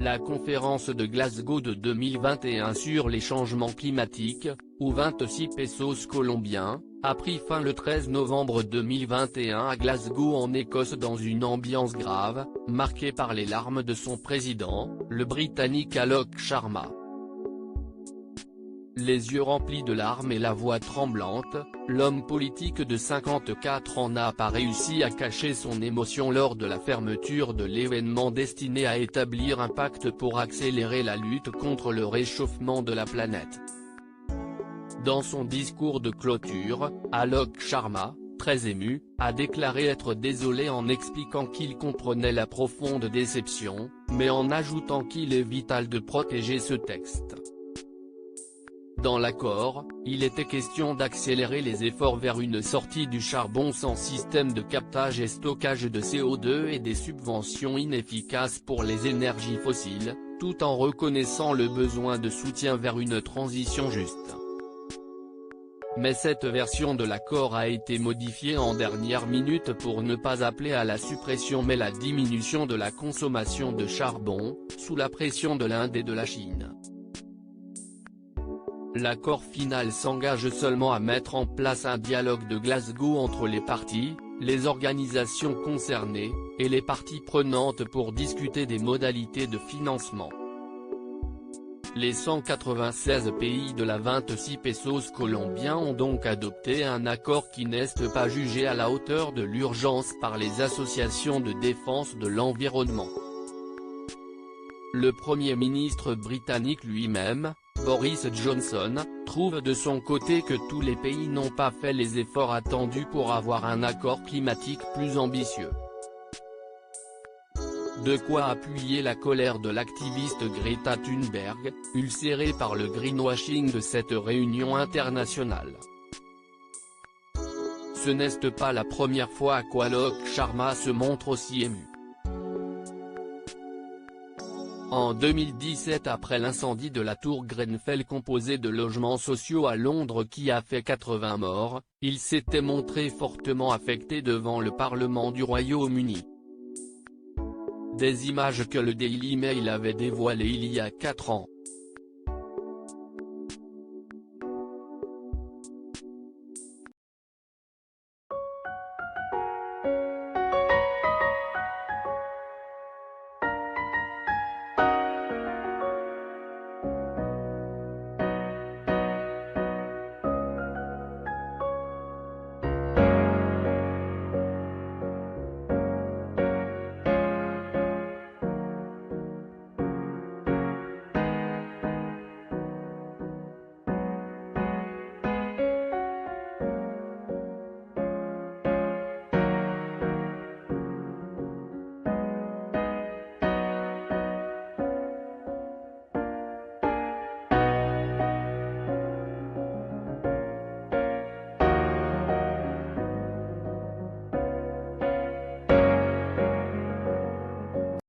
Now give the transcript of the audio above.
La conférence de Glasgow de 2021 sur les changements climatiques, où 26 pesos colombiens, a pris fin le 13 novembre 2021 à Glasgow en Écosse dans une ambiance grave, marquée par les larmes de son président, le Britannique Alok Sharma. Les yeux remplis de larmes et la voix tremblante, l'homme politique de 54 ans n'a pas réussi à cacher son émotion lors de la fermeture de l'événement destiné à établir un pacte pour accélérer la lutte contre le réchauffement de la planète. Dans son discours de clôture, Alok Sharma, très ému, a déclaré être désolé en expliquant qu'il comprenait la profonde déception, mais en ajoutant qu'il est vital de protéger ce texte. Dans l'accord, il était question d'accélérer les efforts vers une sortie du charbon sans système de captage et stockage de CO2 et des subventions inefficaces pour les énergies fossiles, tout en reconnaissant le besoin de soutien vers une transition juste. Mais cette version de l'accord a été modifiée en dernière minute pour ne pas appeler à la suppression mais la diminution de la consommation de charbon, sous la pression de l'Inde et de la Chine. L'accord final s'engage seulement à mettre en place un dialogue de Glasgow entre les parties, les organisations concernées, et les parties prenantes pour discuter des modalités de financement. Les 196 pays de la 26 pesos colombiens ont donc adopté un accord qui n'est pas jugé à la hauteur de l'urgence par les associations de défense de l'environnement. Le Premier ministre britannique lui-même, Boris Johnson, trouve de son côté que tous les pays n'ont pas fait les efforts attendus pour avoir un accord climatique plus ambitieux. De quoi appuyer la colère de l'activiste Greta Thunberg, ulcérée par le greenwashing de cette réunion internationale. Ce n'est pas la première fois qu'Alok Sharma se montre aussi ému. En 2017, après l'incendie de la tour Grenfell composée de logements sociaux à Londres qui a fait 80 morts, il s'était montré fortement affecté devant le Parlement du Royaume-Uni. Des images que le Daily Mail avait dévoilées il y a 4 ans.